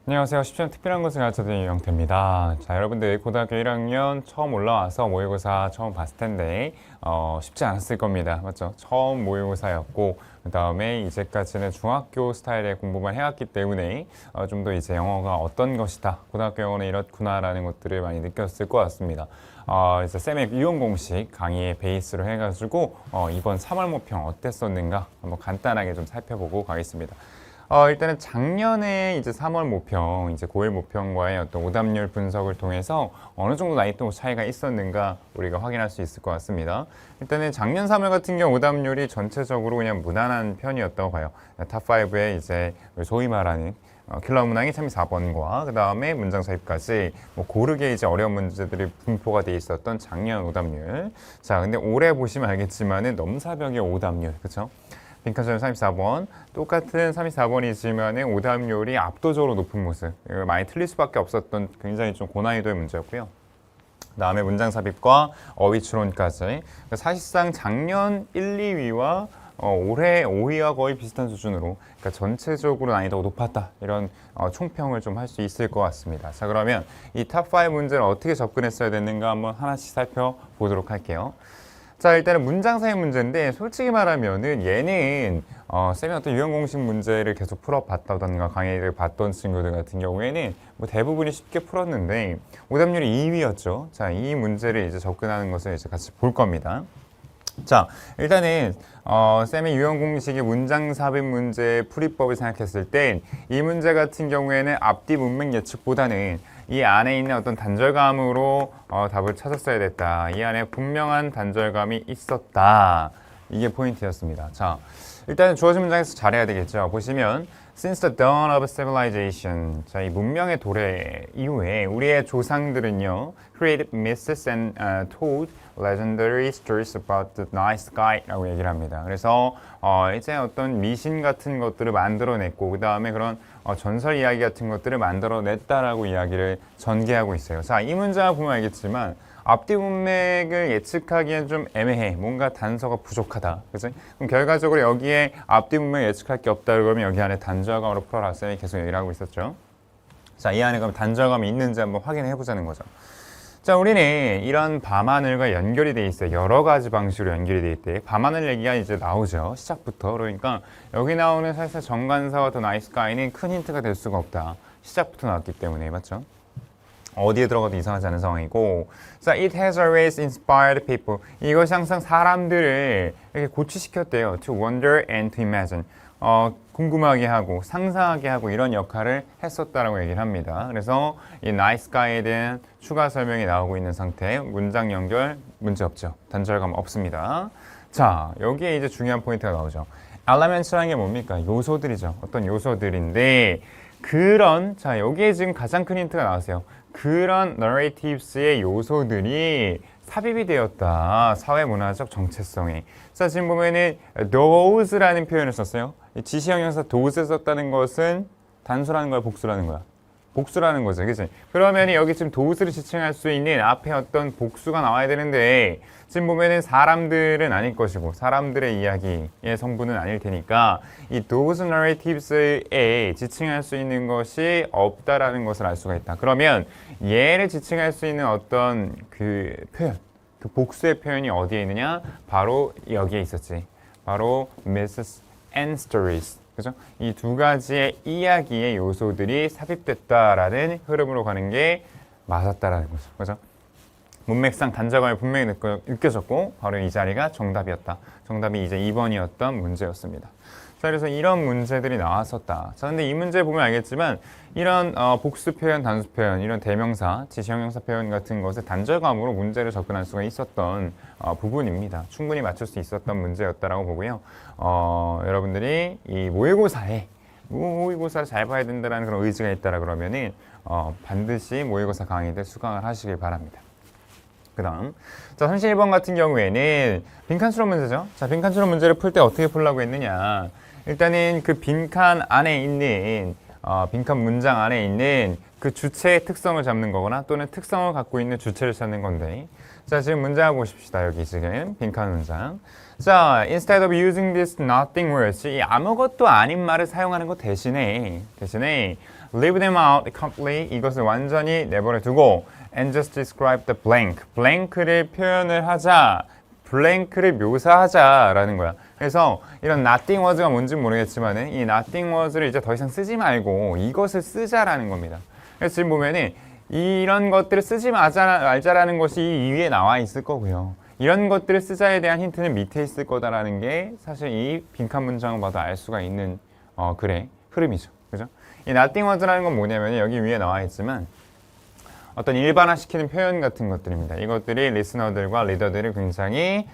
안녕하세요. 쉽지만 특별한 것을 가르쳐드리는 유영태입니다. 자, 여러분들 고등학교 1학년 처음 올라와서 모의고사 처음 봤을 텐데 쉽지 않았을 겁니다. 맞죠? 처음 모의고사였고 그 다음에 이제까지는 중학교 스타일의 공부만 해왔기 때문에 좀 더 이제 영어가 어떤 것이다, 고등학교 영어는 이렇구나라는 것들을 많이 느꼈을 것 같습니다. 이제 쌤의 유형 공식 강의의 베이스로 해가지고 이번 3월 모평 어땠었는가 한번 간단하게 좀 살펴보고 가겠습니다. 일단은 작년에 이제 3월 모평, 이제 고1 모평과의 어떤 오답률 분석을 통해서 어느 정도 나이도 차이가 있었는가 우리가 확인할 수 있을 것 같습니다. 일단은 작년 3월 같은 경우 오답률이 전체적으로 그냥 무난한 편이었다고 봐요. 탑5에 이제 소위 말하는 킬러 문항이 34번과 그 다음에 문장 삽입까지 뭐 고르게 이제 어려운 문제들이 분포가 돼 있었던 작년 오답률. 자, 근데 올해 보시면 알겠지만은 넘사벽의 오답률, 그렇죠? 빈칸처럼 34번, 똑같은 34번이지만 오답률이 압도적으로 높은 모습. 많이 틀릴 수밖에 없었던 굉장히 좀 고난이도의 문제였고요. 그 다음에 문장 삽입과 어휘 추론까지. 사실상 작년 1, 2위와 올해 5위와 거의 비슷한 수준으로, 그러니까 전체적으로 난이도가 높았다, 이런 총평을 좀 할 수 있을 것 같습니다. 자, 그러면 이 탑5 문제를 어떻게 접근했어야 됐는가 한번 하나씩 살펴보도록 할게요. 자, 일단은 문장 사용 문제인데 솔직히 말하면은 얘는 쌤이 어떤 유형 공식 문제를 계속 풀어봤다던가 강의를 봤던 친구들 같은 경우에는 뭐 대부분이 쉽게 풀었는데 오답률이 2위였죠. 자, 이 문제를 이제 접근하는 것을 이제 같이 볼 겁니다. 자, 일단은 쌤의 유형 공식의 문장 삽입 문제의 풀이법을 생각했을 땐 이 문제 같은 경우에는 앞뒤 문맥 예측보다는 이 안에 있는 어떤 단절감으로 답을 찾았어야 됐다. 이 안에 분명한 단절감이 있었다. 이게 포인트였습니다. 자, 일단 주어진 문장에서 잘해야 되겠죠. 보시면 Since the dawn of civilization, 자, 이 문명의 도래 이후에 우리의 조상들은요, created myths and told legendary stories about the night sky라고 얘기를 합니다. 그래서 이제 어떤 미신 같은 것들을 만들어냈고 그 다음에 그런 전설 이야기 같은 것들을 만들어냈다라고 이야기를 전개하고 있어요. 자, 이 문장을 보면 알겠지만 앞뒤 문맥을 예측하기엔 좀 애매해. 뭔가 단서가 부족하다. 그래서 그럼 결과적으로 여기에 앞뒤 문맥 예측할 게 없다 그러면 여기 안에 단절감으로 풀어라. 쌤이 계속 얘기를 하고 있었죠. 자, 이 안에 그럼 단절감이 있는지 한번 확인해 보자는 거죠. 자, 우리는 이런 밤하늘과 연결이 돼 있어요. 여러 가지 방식으로 연결이 돼 있대. 밤하늘 얘기가 이제 나오죠. 시작부터. 그러니까 여기 나오는 사실 정관사와 더 나이스 가이는 큰 힌트가 될 수가 없다. 시작부터 나왔기 때문에. 맞죠? 어디에 들어가도 이상하지 않은 상황이고, 자, it has always inspired people. 이것이 항상 사람들을 이렇게 고취시켰대요. To wonder and to imagine. 궁금하게 하고 상상하게 하고 이런 역할을 했었다라고 얘기를 합니다. 그래서 이 nice guy에 대한 추가 설명이 나오고 있는 상태. 문장 연결 문제 없죠. 단절감 없습니다. 자, 여기에 이제 중요한 포인트가 나오죠. elements라는 게 뭡니까? 요소들이죠. 어떤 요소들인데 자, 여기에 지금 가장 큰 힌트가 나왔어요. 그런 narratives의 요소들이 삽입이 되었다. 사회문화적 정체성에. 자, 지금 보면은 those라는 표현을 썼어요. 지시형 형사 those를 썼다는 것은 단수라는 거야, 복수라는 거야? 복수라는 거죠. 그치? 그러면 여기 지금 those를 지칭할 수 있는 앞에 어떤 복수가 나와야 되는데 지금 보면은 사람들은 아닐 것이고 사람들의 이야기의 성분은 아닐 테니까 이 those narratives에 지칭할 수 있는 것이 없다라는 것을 알 수가 있다. 그러면 얘를 지칭할 수 있는 어떤 그 표현, 그 복수의 표현이 어디에 있느냐? 바로 여기에 있었지. 바로 myths and stories. 그죠? 이 두 가지의 이야기의 요소들이 삽입됐다라는 흐름으로 가는 게 맞았다라는 거죠. 그죠? 문맥상 단절감이 분명히 느껴졌고 바로 이 자리가 정답이었다. 정답이 이제 2번이었던 문제였습니다. 자, 그래서 이런 문제들이 나왔었다. 자, 근데 이 문제 보면 알겠지만 이런 복수 표현, 단수 표현, 이런 대명사, 지시형 형사 표현 같은 것에 단절감으로 문제를 접근할 수가 있었던 부분입니다. 충분히 맞출 수 있었던 문제였다라고 보고요. 여러분들이 이 모의고사를 잘 봐야 된다는 그런 의지가 있다라 그러면은 반드시 모의고사 강의들 수강을 하시길 바랍니다. 그 다음, 자, 31번 같은 경우에는 빈칸 추론 문제죠. 자, 빈칸 추론 문제를 풀 때 어떻게 풀려고 했느냐. 일단은 그 빈칸 안에 있는, 빈칸 문장 안에 있는 그 주체의 특성을 잡는 거거나 또는 특성을 갖고 있는 주체를 찾는 건데. 자, 지금 문장을 보십시다. 여기 지금 빈칸 문장. 자, instead of using this nothing words, 이 아무것도 아닌 말을 사용하는 것 대신에 leave them out completely. 이것을 완전히 내버려 두고 and just describe the blank. blank를 표현을 하자. blank를 묘사하자라는 거야. 그래서 이런 nothing was가 뭔지 모르겠지만은 이 nothing was를 이제 더 이상 쓰지 말고 이것을 쓰자라는 겁니다. 그래서 지금 보면은 이런 것들을 쓰지 말자라는 것이 이 위에 나와 있을 거고요. 이런 것들을 쓰자에 대한 힌트는 밑에 있을 거다라는 게 사실 이 빈칸 문장을 봐도 알 수가 있는 글의 흐름이죠. 그죠? 이 nothing was라는 건 뭐냐면 여기 위에 나와 있지만 어떤 일반화시키는 표현 같은 것들입니다. 이것들이 리스너들과 리더들을 굉장히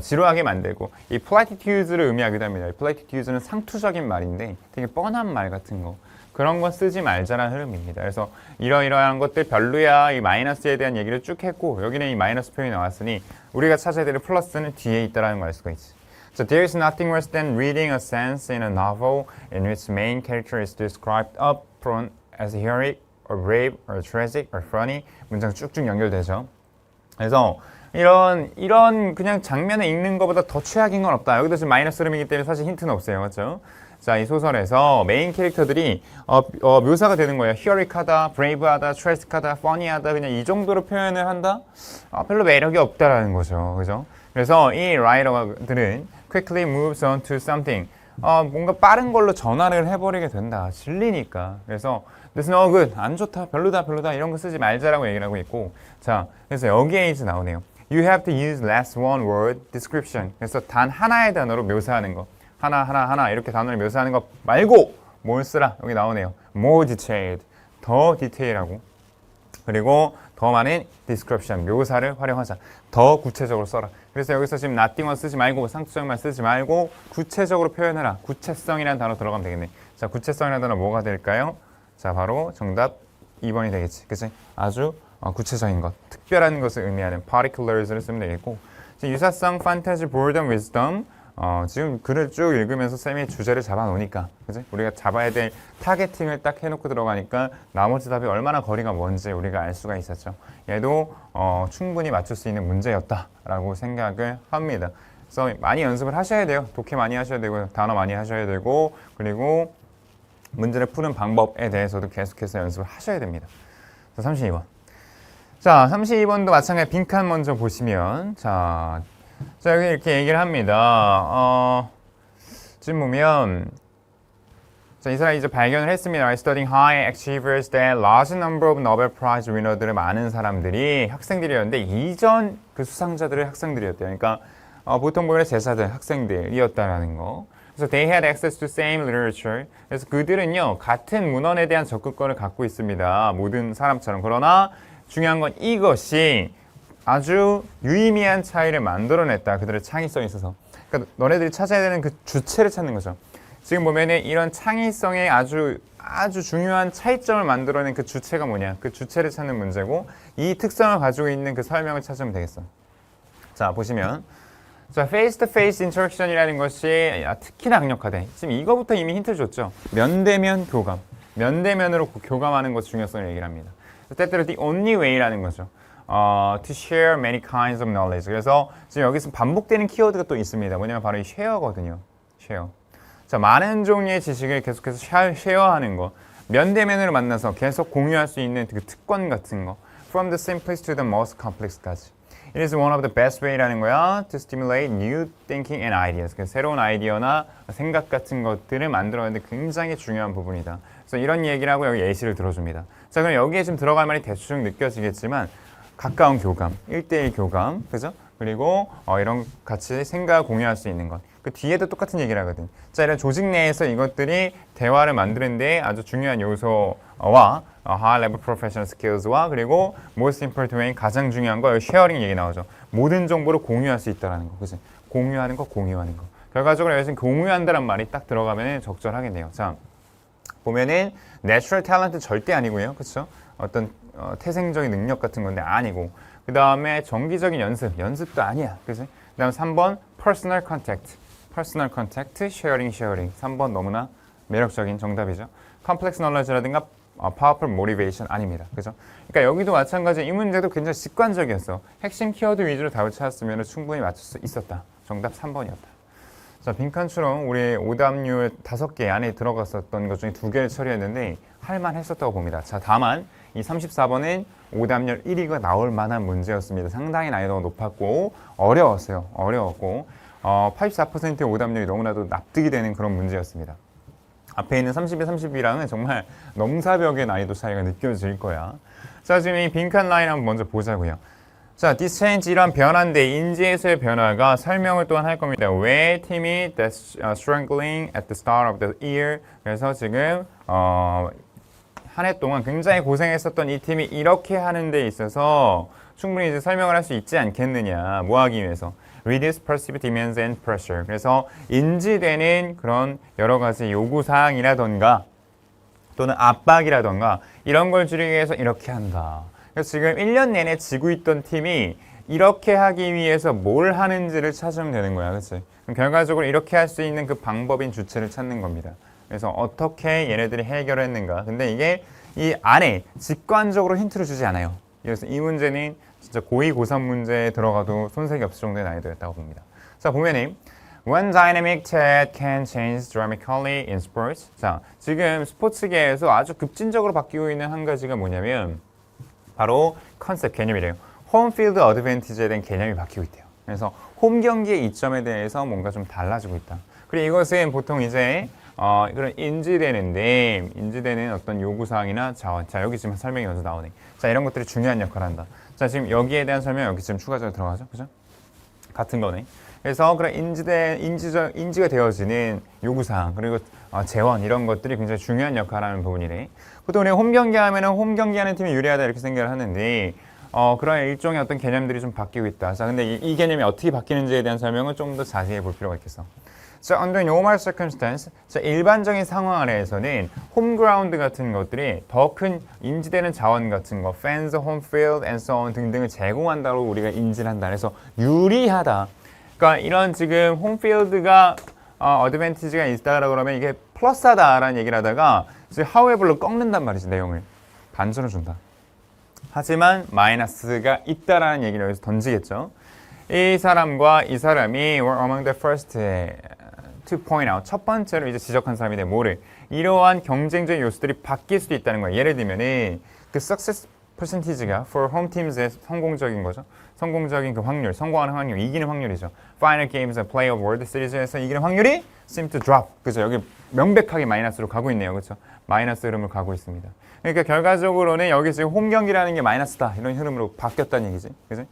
지루하게 만들고 이 platitudes를 의미하기도 합니다. 이 platitudes는 상투적인 말인데 되게 뻔한 말 같은 거 그런 거 쓰지 말자라는 흐름입니다. 그래서 이러이러한 것들 별로야 이 마이너스에 대한 얘기를 쭉 했고 여기는 이 마이너스 표현이 나왔으니 우리가 찾아야 될 플러스는 뒤에 있다라는 걸 알 수가 있지. So there is nothing worse than reading a sentence in a novel in which main character is described up front as heroic or brave or tragic or funny. 문장 쭉쭉 연결되죠. 그래서 이런 그냥 장면을 읽는 것보다 더 최악인 건 없다. 여기도 지금 마이너스 흐름이기 때문에 사실 힌트는 없어요. 맞죠? 자, 이 소설에서 메인 캐릭터들이 묘사가 되는 거예요. 히어릭하다, 브레이브하다, 트래식하다, 퍼니하다 그냥 이 정도로 표현을 한다? 별로 매력이 없다라는 거죠. 그죠? 그래서 이 라이터들은 quickly moves on to something. 뭔가 빠른 걸로 전환을 해버리게 된다. 질리니까. 그래서 this is no good. 안 좋다. 별로다. 이런 거 쓰지 말자라고 얘기를 하고 있고. 자, 그래서 여기에 이제 나오네요. You have to use less one word description. 그래서 단 하나의 단어로 묘사하는 거. 하나 이렇게 단어를 묘사하는 거 말고 뭘 쓰라. 여기 나오네요. more detailed. 더 디테일하고. 그리고 더 많은 description. 묘사를 활용하자. 더 구체적으로 써라. 그래서 여기서 지금 nothing was 쓰지 말고 상투적만 쓰지 말고 구체적으로 표현해라. 구체성이라는 단어 들어가면 되겠네. 자, 구체성이라는 단어 뭐가 될까요? 자, 바로 정답 2번이 되겠지. 그치? 아주 구체적인 것, 특별한 것을 의미하는 particulars를 쓰면 되겠고 유사성, 판타지, boredom, wisdom 지금 글을 쭉 읽으면서 쌤이 주제를 잡아놓으니까 그치? 우리가 잡아야 될 타겟팅을 딱 해놓고 들어가니까 나머지 답이 얼마나 거리가 먼지 우리가 알 수가 있었죠. 얘도 충분히 맞출 수 있는 문제였다라고 생각을 합니다. 그래서 많이 연습을 하셔야 돼요. 독해 많이 하셔야 되고 단어 많이 하셔야 되고 그리고 문제를 푸는 방법에 대해서도 계속해서 연습을 하셔야 됩니다. 자, 32번. 자, 32번도 마찬가지 빈칸 먼저 보시면 자, 여기 이렇게 얘기를 합니다. 지금 보면 자, 이 사람이 이제 발견을 했습니다. Studying high achievers that large number of Nobel Prize winner들을 많은 사람들이 학생들이었는데 이전 그 수상자들의 학생들이었대요. 그러니까 보통 보면 제자들, 학생들이었다라는 거. 그래서 they had access to same literature. 그래서 그들은요 같은 문헌에 대한 접근권을 갖고 있습니다. 모든 사람처럼. 그러나 중요한 건 이것이 아주 유의미한 차이를 만들어냈다. 그들의 창의성에 있어서. 그러니까 너네들이 찾아야 되는 그 주체를 찾는 거죠. 지금 보면은 이런 창의성에 아주 중요한 차이점을 만들어낸 그 주체가 뭐냐. 그 주체를 찾는 문제고 이 특성을 가지고 있는 그 설명을 찾으면 되겠어. 자, 보시면 자, face-to-face interaction이라는 것이 특히나 강력하대. 지금 이거부터 이미 힌트를 줬죠. 면대면 교감. 면대면으로 교감하는 것 중요성을 얘기를 합니다. 때때로 the only way라는 거죠. To share many kinds of knowledge. 그래서 지금 여기서 반복되는 키워드가 또 있습니다. 뭐냐면 바로 이 share거든요. share. 자, 많은 종류의 지식을 계속해서 쉐어하는 거. 면대면으로 만나서 계속 공유할 수 있는 그 특권 같은 거. From the simplest to the most complex까지. It is one of the best way라는 거야. To stimulate new thinking and ideas. 새로운 아이디어나 생각 같은 것들을 만들어내는데 굉장히 중요한 부분이다. 그래서 이런 얘기를 하고 여기 예시를 들어줍니다. 자, 그럼 여기에 지금 들어갈 말이 대충 느껴지겠지만 가까운 교감, 1대1 교감, 그죠? 그리고 이런 같이 생각을 공유할 수 있는 것. 그 뒤에도 똑같은 얘기를 하거든. 자, 이런 조직 내에서 이것들이 대화를 만드는 데 아주 중요한 요소와 high level professional skills와 그리고 most important way 가장 중요한 거 쉐어링 얘기 나오죠. 모든 정보를 공유할 수 있다는 거. 그치? 공유하는 거. 결과적으로 여기서 공유한다는 말이 딱 들어가면 적절하겠네요. 자, 보면은 natural talent 절대 아니고요. 그렇죠? 어떤 태생적인 능력 같은 건데 아니고 그 다음에 정기적인 연습도 아니야. 그치? 그 다음 3번 personal contact, sharing. 3번 너무나 매력적인 정답이죠. complex knowledge라든가 powerful motivation 아닙니다. 그죠? 그러니까 여기도 마찬가지 이 문제도 굉장히 직관적이었어. 핵심 키워드 위주로 답을 찾았으면 충분히 맞출 수 있었다. 정답 3번이었다. 자, 빈칸처럼 우리 오답률 5개 안에 들어갔었던 것 중에 2개를 처리했는데 할만했었다고 봅니다. 자, 다만 이 34번은 오답률 1위가 나올 만한 문제였습니다. 상당히 난이도가 높았고 어려웠어요. 어려웠고 84%의 오답률이 너무나도 납득이 되는 그런 문제였습니다. 앞에 있는 30에 30이랑은 정말 넘사벽의 난이도 차이가 느껴질 거야. 자, 지금 이 빈칸 라인 한번 먼저 보자고요. 자, this change 이런 변화인데 인지에서의 변화가 설명을 또한 할 겁니다. 왜 팀이 that's struggling at the start of the year. 그래서 지금 한 해 동안 굉장히 고생했었던 이 팀이 이렇게 하는 데 있어서 충분히 이제 설명을 할 수 있지 않겠느냐. 뭐 하기 위해서. Reduce perceived demands and pressure. 그래서 인지되는 그런 여러 가지 요구사항이라던가 또는 압박이라던가 이런 걸 줄이기 위해서 이렇게 한다. 그래서 지금 1년 내내 지고 있던 팀이 이렇게 하기 위해서 뭘 하는지를 찾으면 되는 거야. 그치? 그럼 결과적으로 이렇게 할 수 있는 그 방법인 주체를 찾는 겁니다. 그래서 어떻게 얘네들이 해결을 했는가. 근데 이게 이 안에 직관적으로 힌트를 주지 않아요. 그래서 이 문제는 진짜 고2, 고3 문제에 들어가도 손색이 없을 정도의 난이도였다고 봅니다. 자, 보면은 One dynamic that can change dramatically in sports. 자, 지금 스포츠계에서 아주 급진적으로 바뀌고 있는 한 가지가 뭐냐면 바로 컨셉 개념이래요. 홈필드 어드밴티지에 대한 개념이 바뀌고 있대요. 그래서 홈 경기의 이점에 대해서 뭔가 좀 달라지고 있다. 그리고 이것은 보통 이제 그런 인지되는 어떤 요구사항이나 자원. 자, 여기 지금 설명이 먼저 나오네. 자, 이런 것들이 중요한 역할을 한다. 자, 지금 여기에 대한 설명 여기 지금 추가적으로 들어가죠. 그죠? 같은 거네. 그래서 그런 인지가 되어지는 요구사항, 그리고 재원, 이런 것들이 굉장히 중요한 역할을 하는 부분이네. 보통 우리가 홈 경기 하면은 홈 경기하는 팀이 유리하다 이렇게 생각을 하는데, 그런 일종의 어떤 개념들이 좀 바뀌고 있다. 자, 근데 이 개념이 어떻게 바뀌는지에 대한 설명을 좀 더 자세히 볼 필요가 있겠어. 자, under normal circumstance, 자, 일반적인 상황 아래에서는 홈그라운드 같은 것들이 더 큰 인지되는 자원 같은 거, fans, home field, and so on 등등을 제공한다고 우리가 인지를 한다. 그래서 유리하다. 그러니까 이런 지금 홈필드가 어드밴티지가 있다라고 그러면 이게 플러스하다라는 얘기를 하다가 지금 however로 꺾는단 말이지, 내용을. 반전을 준다. 하지만 마이너스가 있다라는 얘기를 여기서 던지겠죠. 이 사람과 이 사람이 were among the first to point out. 첫 번째로 이제 지적한 사람인데 뭐를? 이러한 경쟁적 요소들이 바뀔 수도 있다는 거예요. 예를 들면은 그 success percentage가 for home teams의 성공적인 거죠. 성공적인 그 확률, 성공하는 확률, 이기는 확률이죠. Final games and play of World Series에서 이기는 확률이 seem to drop. 그죠? 여기 명백하게 마이너스로 가고 있네요. 그렇죠? 마이너스 흐름을 가고 있습니다. 그러니까 결과적으로는 여기 지금 홈 경기라는 게 마이너스다. 이런 흐름으로 바뀌었다는 얘기지. 그죠?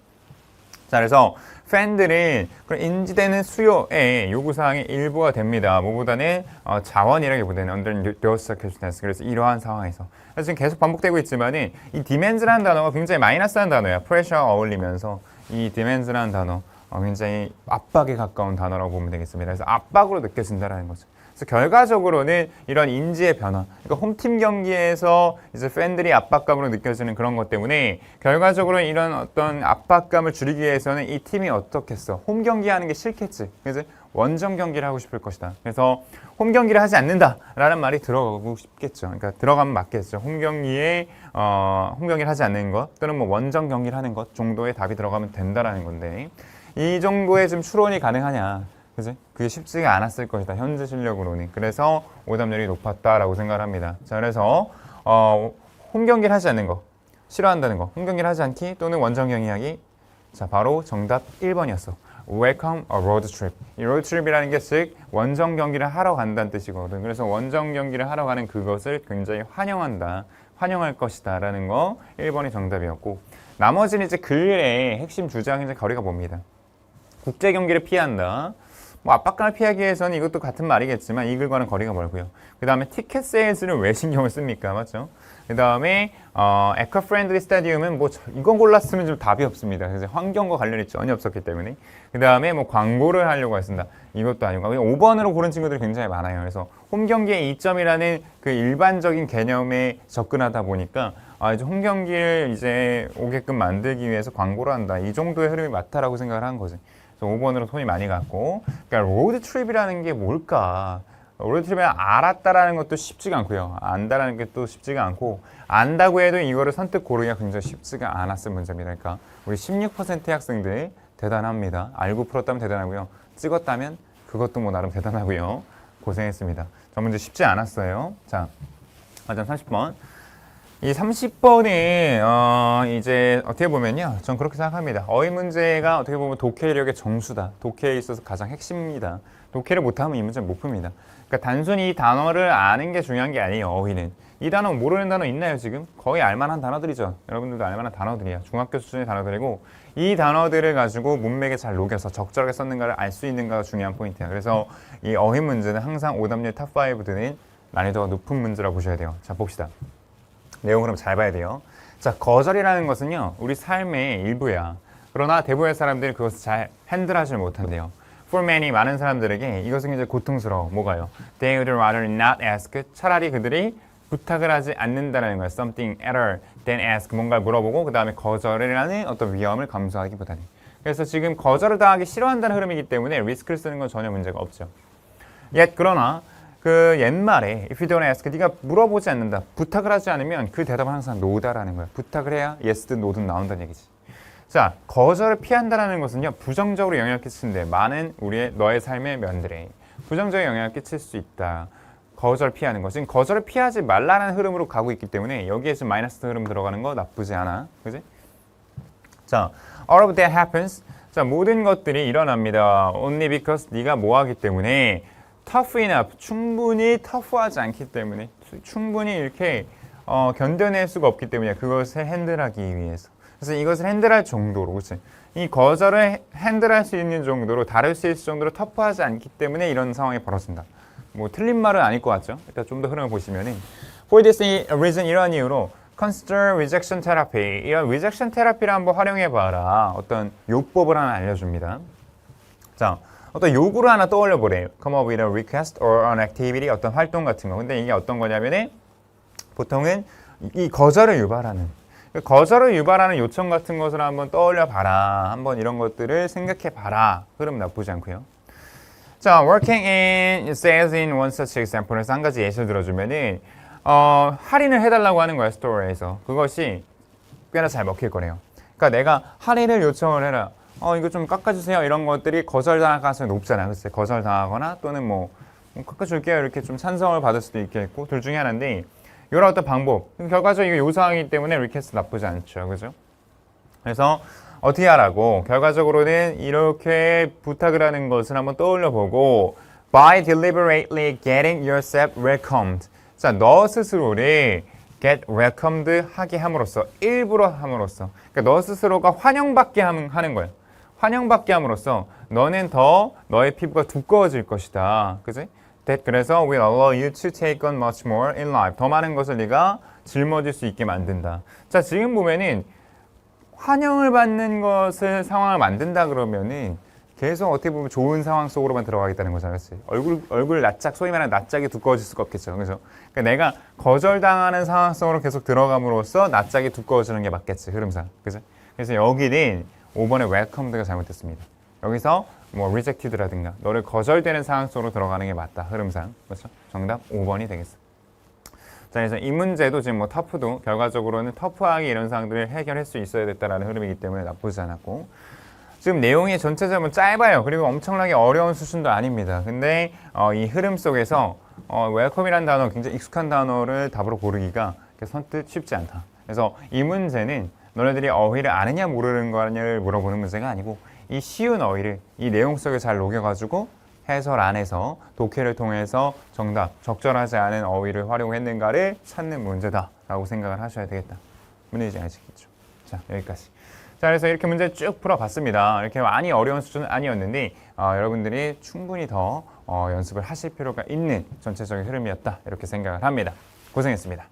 자, 그래서 팬들은 그런 인지되는 수요의 요구사항의 일부가 됩니다. 뭐보다는 자원이라기보다는 under those circumstances. 그래서 이러한 상황에서. 그래서 지금 계속 반복되고 있지만은 이 demands라는 단어가 굉장히 마이너스한 단어야. pressure 어울리면서 이 demands라는 단어 굉장히 압박에 가까운 단어라고 보면 되겠습니다. 그래서 압박으로 느껴진다라는 거죠. 그래서 결과적으로는 이런 인지의 변화, 그러니까 홈팀 경기에서 이제 팬들이 압박감으로 느껴지는 그런 것 때문에 결과적으로 이런 어떤 압박감을 줄이기 위해서는 이 팀이 어떻겠어? 홈 경기하는 게 싫겠지. 그래서 원정 경기를 하고 싶을 것이다. 그래서 홈 경기를 하지 않는다라는 말이 들어가고 싶겠죠. 그러니까 들어가면 맞겠죠. 홈 경기를 하지 않는 것 또는 뭐 원정 경기를 하는 것 정도의 답이 들어가면 된다라는 건데 이 정도의 좀 추론이 가능하냐? 그지? 그게 쉽지가 않았을 것이다. 현재 실력으로는. 그래서 오답률이 높았다라고 생각을 합니다. 자, 그래서 홈 경기를 하지 않는 거, 싫어한다는 거, 홈 경기를 하지 않기 또는 원정 경기하기. 자, 바로 정답 1번이었어. Welcome a road trip. 이 road trip이라는 게 즉 원정 경기를 하러 간다는 뜻이거든. 그래서 원정 경기를 하러 가는 그것을 굉장히 환영한다. 환영할 것이다 라는 거 1번이 정답이었고, 나머지는 이제 글의 핵심 주장이 이제 거리가 멉니다. 국제 경기를 피한다. 뭐 압박감을 피하기 위해서는 이것도 같은 말이겠지만 이 글과는 거리가 멀고요. 그 다음에 티켓 세일즈는 왜 신경을 씁니까? 맞죠? 그 다음에 에코 프렌들리 스타디움은 뭐 이건 골랐으면 좀 답이 없습니다. 그래서 환경과 관련이 전혀 없었기 때문에. 그 다음에 뭐 광고를 하려고 했습니다. 이것도 아니고 5번으로 고른 친구들이 굉장히 많아요. 그래서 홈 경기의 이점이라는 그 일반적인 개념에 접근하다 보니까 이제 홈 경기를 이제 오게끔 만들기 위해서 광고를 한다. 이 정도의 흐름이 맞다라고 생각을 한 거지. 그래서 5번으로 손이 많이 갔고, 그러니까 로드 트립이라는 게 뭘까? 로드 트립을 알았다라는 것도 쉽지가 않고요. 안다라는 게 또 쉽지가 않고, 안다고 해도 이거를 선뜻 고르기가 굉장히 쉽지가 않았을 문제입니다. 그러니까 우리 16%의 학생들 대단합니다. 알고 풀었다면 대단하고요. 찍었다면 그것도 뭐 나름 대단하고요. 고생했습니다. 저 문제 쉽지 않았어요. 자, 맞아, 30번. 이 30번이 이제 어떻게 보면요, 전 그렇게 생각합니다. 어휘 문제가 어떻게 보면 독해력의 정수다. 독해에 있어서 가장 핵심입니다. 독해를 못하면 이 문제는 못 풉니다. 그러니까 단순히 이 단어를 아는 게 중요한 게 아니에요. 어휘는. 이 단어 모르는 단어 있나요 지금? 거의 알만한 단어들이죠. 여러분들도 알만한 단어들이에요. 중학교 수준의 단어들이고 이 단어들을 가지고 문맥에 잘 녹여서 적절하게 썼는가를 알 수 있는가가 중요한 포인트예요. 그래서 이 어휘 문제는 항상 오답률 탑5 드는 난이도가 높은 문제라고 보셔야 돼요. 자, 봅시다. 내용 그럼 잘 봐야 돼요. 자, 거절이라는 것은요, 우리 삶의 일부야. 그러나 대부분의 사람들이 그것을 잘 핸들하지 못한대요. For many, 많은 사람들에게 이것은 굉장히 고통스러워. 뭐가요? They would rather not ask. 차라리 그들이 부탁을 하지 않는다는 거예요. Something other than ask. 뭔가를 물어보고 그 다음에 거절을 하는 어떤 위험을 감수하기보다는. 그래서 지금 거절을 당하기 싫어한다는 흐름이기 때문에 리스크를 쓰는 건 전혀 문제가 없죠. 그러나 그 옛말에 if you don't ask, 네가 물어보지 않는다, 부탁을 하지 않으면 그 대답은 항상 no다라는 거야. 부탁을 해야 yes든 no든 나온다는 얘기지. 자, 거절을 피한다는 것은요, 부정적으로 영향을 끼치는데 많은 너의 삶의 면들에 부정적인 영향을 끼칠 수 있다. 거절 피하는 것. 지금 거절을 피하지 말라는 흐름으로 가고 있기 때문에 여기에 지금 마이너스 흐름 들어가는 거 나쁘지 않아. 그지? 자, all of that happens. 자, 모든 것들이 일어납니다. Only because 네가 뭐하기 때문에 tough enough. 충분히 터프하지 않기 때문에 충분히 이렇게 견뎌낼 수가 없기 때문에 그것을 핸들하기 위해서. 그래서 이것을 핸들할 정도로, 그렇지? 이 거절을 핸들할 수 있는 정도로, 다룰 수 있을 정도로 터프하지 않기 때문에 이런 상황이 벌어진다. 뭐 틀린 말은 아닐 것 같죠? 일단 좀 더 흐름을 보시면은 For this reason, 이러한 이유로 Consider rejection therapy. 이런 rejection therapy를 한번 활용해 봐라. 어떤 요법을 하나 알려줍니다. 자, 어떤 요구를 하나 떠올려 보래요. Come up with a request or an activity. 어떤 활동 같은 거. 근데 이게 어떤 거냐면은 보통은 이 거절을 유발하는, 거절을 유발하는 요청 같은 것을 한번 떠올려 봐라. 한번 이런 것들을 생각해 봐라. 흐름 나쁘지 않고요. 자, working in sales in one such example에서 한 가지 예시를 들어주면은 할인을 해달라고 하는 거야, 스토어에서. 그것이 꽤나 잘 먹힐 거래요. 그러니까 내가 할인을 요청을 해라. 이거 좀 깎아주세요. 이런 것들이 거절당할 가능성이 높잖아. 글쎄, 거절당하거나 또는 뭐 깎아줄게요. 이렇게 좀 찬성을 받을 수도 있겠고, 둘 중에 하나인데, 이런 어떤 방법. 결과적으로 이거 요상하기 때문에 리퀘스트 나쁘지 않죠. 그죠? 그래서 어떻게 하라고? 결과적으로는 이렇게 부탁을 하는 것을 한번 떠올려 보고, by deliberately getting yourself welcomed. 자, 너 스스로를 get welcomed 하게 함으로써, 일부러 함으로써, 그러니까 너 스스로가 환영받게 하는 거예요. 환영받게 함으로써 너는 더 너의 피부가 두꺼워질 것이다. 그지? 그래서 will allow you to take on much more in life. 더 많은 것을 네가 짊어질 수 있게 만든다. 자, 지금 보면은 환영을 받는 것을 상황을 만든다 그러면은 계속 어떻게 보면 좋은 상황 속으로만 들어가겠다는 거잖아요. 얼굴 낯짝, 소위 말하는 낯짝이 두꺼워질 수가 없겠죠. 그래서 그러니까 내가 거절당하는 상황 속으로 계속 들어감으로써 낯짝이 두꺼워지는 게 맞겠지, 흐름상. 그죠? 그래서 여기는 5번의 welcomed가 잘못됐습니다. 여기서 뭐 rejected라든가 너를 거절되는 상황 속으로 들어가는 게 맞다, 흐름상. 그렇죠? 정답 5번이 되겠어. 자, 그래서 이 문제도 지금 뭐 터프도 결과적으로는 터프하게 이런 상황들을 해결할 수 있어야 됐다라는 흐름이기 때문에 나쁘지 않았고, 지금 내용이 전체적으로 짧아요. 그리고 엄청나게 어려운 수준도 아닙니다. 근데 이 흐름 속에서 웰컴이라는 단어, 굉장히 익숙한 단어를 답으로 고르기가 선뜻 쉽지 않다. 그래서 이 문제는 너네들이 어휘를 아느냐 모르는 거냐를 물어보는 문제가 아니고, 이 쉬운 어휘를 이 내용 속에 잘 녹여가지고 해설 안에서 독해를 통해서 정답, 적절하지 않은 어휘를 활용했는가를 찾는 문제다라고 생각을 하셔야 되겠다. 문제지 아시겠죠? 자, 여기까지. 자, 그래서 이렇게 문제 쭉 풀어봤습니다. 이렇게 많이 어려운 수준은 아니었는데 여러분들이 충분히 더 연습을 하실 필요가 있는 전체적인 흐름이었다, 이렇게 생각을 합니다. 고생했습니다.